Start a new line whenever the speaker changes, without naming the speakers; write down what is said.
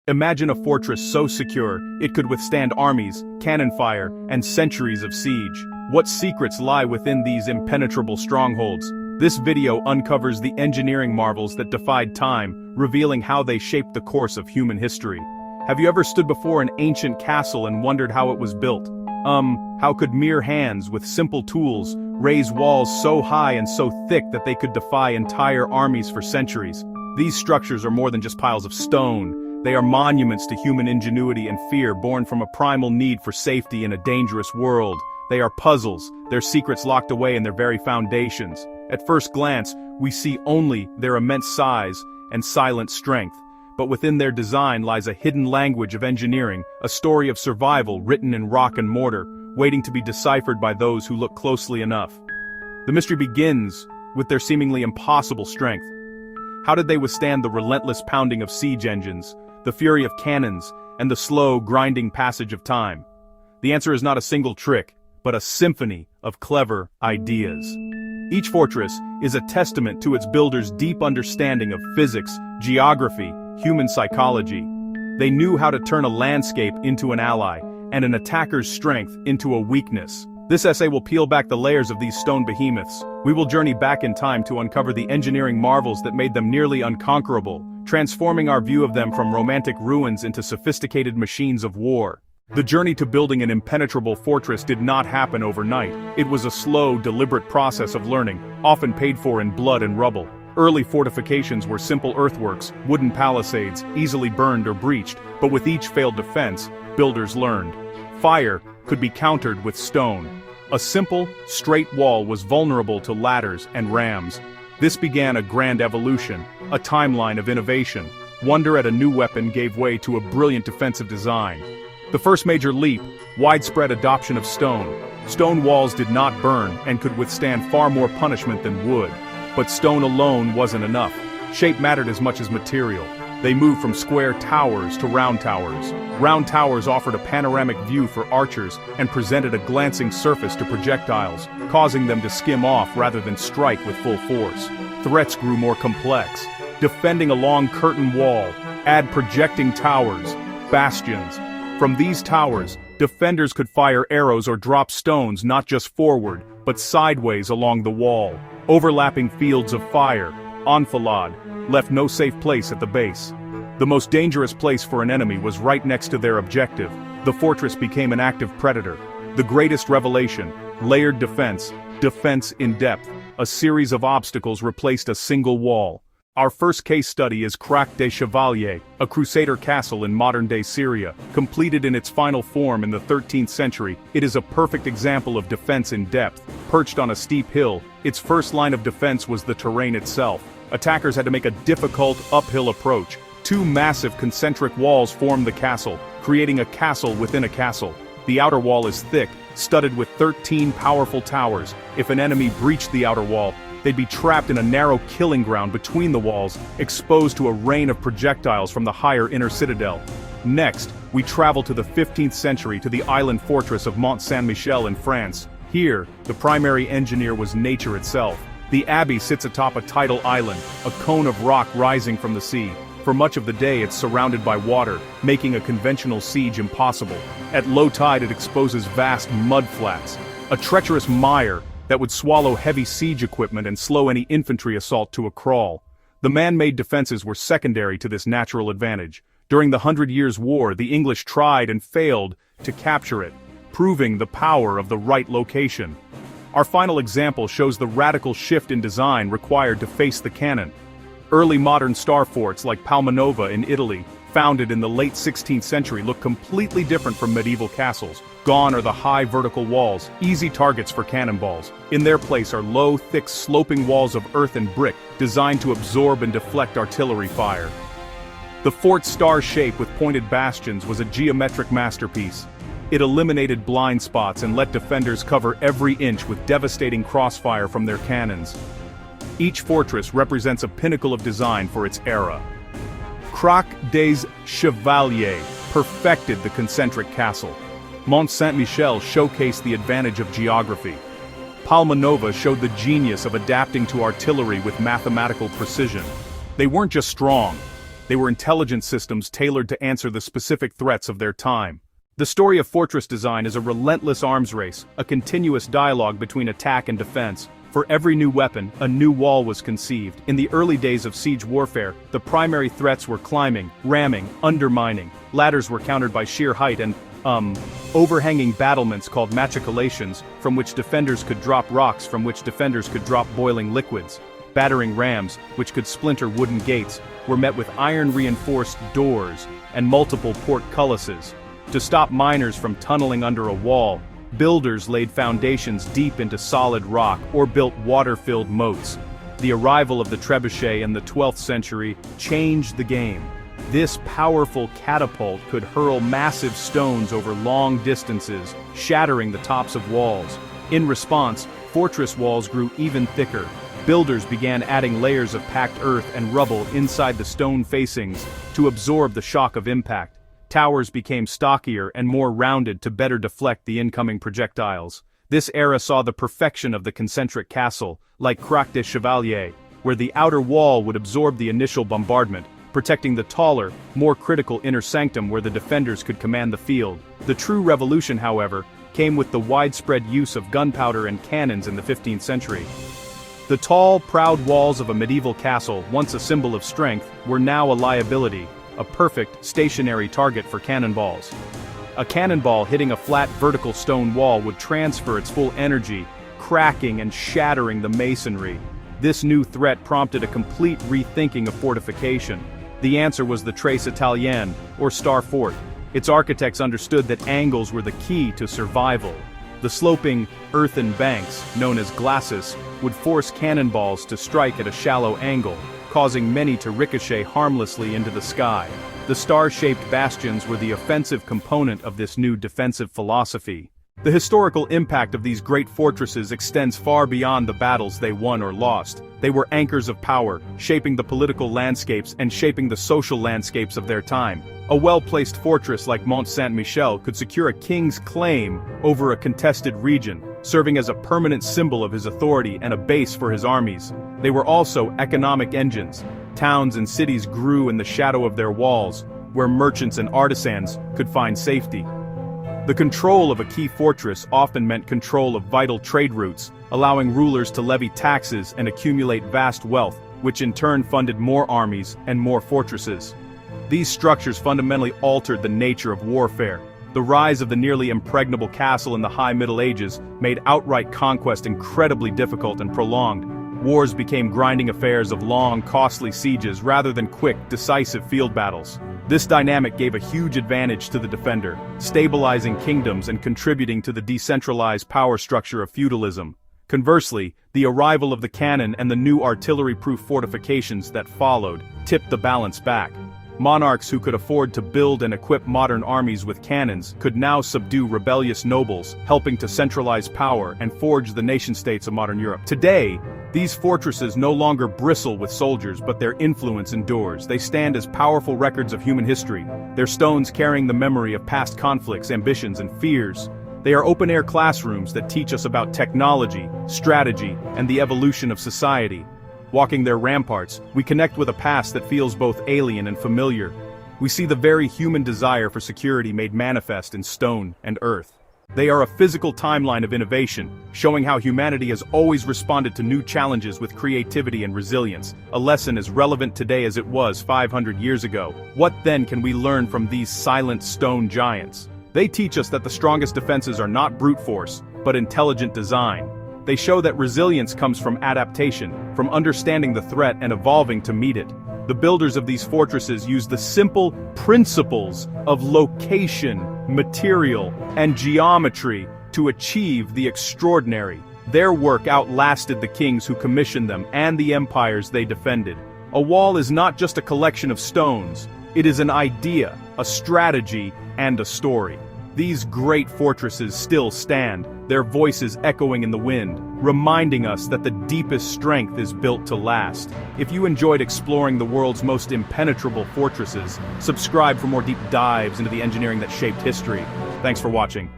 Imagine a fortress so secure, it could withstand armies, cannon fire, and centuries of siege. What secrets lie within these impenetrable strongholds? This video uncovers the engineering marvels that defied time, revealing how they shaped the course of human history. Have you ever stood before an ancient castle and wondered how it was built? How could mere hands with simple tools raise walls so high and so thick that they could defy entire armies for centuries? These structures are more than just piles of stone. They are monuments to human ingenuity and fear born from a primal need for safety in a dangerous world. They are puzzles, their secrets locked away in their very foundations. At first glance, we see only their immense size and silent strength. But within their design lies a hidden language of engineering, a story of survival written in rock and mortar, waiting to be deciphered by those who look closely enough. The mystery begins with their seemingly impossible strength. How did they withstand the relentless pounding of siege engines, the fury of cannons, and the slow, grinding passage of time? The answer is not a single trick, but a symphony of clever ideas. Each fortress is a testament to its builder's deep understanding of physics, geography, human psychology. They knew how to turn a landscape into an ally, and an attacker's strength into a weakness. This essay will peel back the layers of these stone behemoths. We will journey back in time to uncover the engineering marvels that made them nearly unconquerable, transforming our view of them from romantic ruins into sophisticated machines of war. The journey to building an impenetrable fortress did not happen overnight. It was a slow, deliberate process of learning, often paid for in blood and rubble. Early fortifications were simple earthworks, wooden palisades, easily burned or breached, but with each failed defense, builders learned. Fire could be countered with stone. A simple, straight wall was vulnerable to ladders and rams. This began a grand evolution, a timeline of innovation. Wonder at a new weapon gave way to a brilliant defensive design. The first major leap, widespread adoption of stone. Stone walls did not burn and could withstand far more punishment than wood. But stone alone wasn't enough. Shape mattered as much as material. They moved from square towers to round towers. Round towers offered a panoramic view for archers and presented a glancing surface to projectiles, causing them to skim off rather than strike with full force. Threats grew more complex. Defending a long curtain wall, add projecting towers, bastions. From these towers, defenders could fire arrows or drop stones not just forward, but sideways along the wall. Overlapping fields of fire, enfilade, left no safe place at the base. The most dangerous place for an enemy was right next to their objective. The fortress became an active predator. The greatest revelation, layered defense, defense in depth. A series of obstacles replaced a single wall. Our first case study is Crac des Chevaliers, a crusader castle in modern-day Syria. Completed in its final form in the 13th century, it is a perfect example of defense in depth. Perched on a steep hill, its first line of defense was the terrain itself. Attackers had to make a difficult, uphill approach. Two massive concentric walls formed the castle, creating a castle within a castle. The outer wall is thick, studded with 13 powerful towers. If an enemy breached the outer wall, they'd be trapped in a narrow killing ground between the walls, exposed to a rain of projectiles from the higher inner citadel. Next, we travel to the 15th century to the island fortress of Mont Saint-Michel in France. Here, the primary engineer was nature itself. The abbey sits atop a tidal island, a cone of rock rising from the sea. For much of the day it's surrounded by water, making a conventional siege impossible. At low tide it exposes vast mud flats, a treacherous mire that would swallow heavy siege equipment and slow any infantry assault to a crawl. The man-made defenses were secondary to this natural advantage. During the 100 Years' War, the English tried and failed to capture it, proving the power of the right location. Our final example shows the radical shift in design required to face the cannon. Early modern star forts like Palmanova in Italy, founded in the late 16th century, look completely different from medieval castles. Gone are the high vertical walls, easy targets for cannonballs. In their place are low, thick, sloping walls of earth and brick, designed to absorb and deflect artillery fire. The fort's star shape with pointed bastions was a geometric masterpiece. It eliminated blind spots and let defenders cover every inch with devastating crossfire from their cannons. Each fortress represents a pinnacle of design for its era. Crac des Chevaliers perfected the concentric castle. Mont Saint-Michel showcased the advantage of geography. Palmanova showed the genius of adapting to artillery with mathematical precision. They weren't just strong, They were intelligent systems tailored to answer the specific threats of their time. The story of fortress design is a relentless arms race, a continuous dialogue between attack and defense. For every new weapon, a new wall was conceived. In the early days of siege warfare, the primary threats were climbing, ramming, undermining. Ladders were countered by sheer height and, overhanging battlements called machicolations, from which defenders could drop rocks, from which defenders could drop boiling liquids. Battering rams, which could splinter wooden gates, were met with iron-reinforced doors and multiple portcullises. To stop miners from tunneling under a wall, builders laid foundations deep into solid rock or built water-filled moats. The arrival of the trebuchet in the 12th century changed the game. This powerful catapult could hurl massive stones over long distances, shattering the tops of walls. In response, fortress walls grew even thicker. Builders began adding layers of packed earth and rubble inside the stone facings to absorb the shock of impact. Towers became stockier and more rounded to better deflect the incoming projectiles. This era saw the perfection of the concentric castle, like Crac des Chevaliers, where the outer wall would absorb the initial bombardment, protecting the taller, more critical inner sanctum where the defenders could command the field. The true revolution, however, came with the widespread use of gunpowder and cannons in the 15th century. The tall, proud walls of a medieval castle, once a symbol of strength, were now a liability, a perfect, stationary target for cannonballs. A cannonball hitting a flat vertical stone wall would transfer its full energy, cracking and shattering the masonry. This new threat prompted a complete rethinking of fortification. The answer was the Tres Italienne, or Star Fort. Its architects understood that angles were the key to survival. The sloping, earthen banks, known as glacis, would force cannonballs to strike at a shallow angle, causing many to ricochet harmlessly into the sky. The star-shaped bastions were the offensive component of this new defensive philosophy. The historical impact of these great fortresses extends far beyond the battles they won or lost. They were anchors of power, shaping the political landscapes and shaping the social landscapes of their time. A well-placed fortress like Mont Saint-Michel could secure a king's claim over a contested region, serving as a permanent symbol of his authority and a base for his armies. They were also economic engines. Towns and cities grew in the shadow of their walls, where merchants and artisans could find safety. The control of a key fortress often meant control of vital trade routes, allowing rulers to levy taxes and accumulate vast wealth, which in turn funded more armies and more fortresses. These structures fundamentally altered the nature of warfare. The rise of the nearly impregnable castle in the High Middle Ages made outright conquest incredibly difficult and prolonged. Wars became grinding affairs of long, costly sieges rather than quick, decisive field battles. This dynamic gave a huge advantage to the defender, stabilizing kingdoms and contributing to the decentralized power structure of feudalism. Conversely, the arrival of the cannon and the new artillery-proof fortifications that followed tipped the balance back. Monarchs who could afford to build and equip modern armies with cannons could now subdue rebellious nobles, helping to centralize power and forge the nation-states of modern Europe. Today, these fortresses no longer bristle with soldiers, but their influence endures. They stand as powerful records of human history, their stones carrying the memory of past conflicts, ambitions, and fears. They are open-air classrooms that teach us about technology, strategy, and the evolution of society. Walking their ramparts, we connect with a past that feels both alien and familiar. We see the very human desire for security made manifest in stone and earth. They are a physical timeline of innovation, showing how humanity has always responded to new challenges with creativity and resilience, a lesson as relevant today as it was 500 years ago. What then can we learn from these silent stone giants? They teach us that the strongest defenses are not brute force, but intelligent design. They show that resilience comes from adaptation, from understanding the threat and evolving to meet it. The builders of these fortresses used the simple principles of location, material, and geometry to achieve the extraordinary. Their work outlasted the kings who commissioned them and the empires they defended. A wall is not just a collection of stones, it is an idea, a strategy, and a story. These great fortresses still stand, their voices echoing in the wind, reminding us that the deepest strength is built to last. If you enjoyed exploring the world's most impenetrable fortresses, subscribe for more deep dives into the engineering that shaped history. Thanks for watching.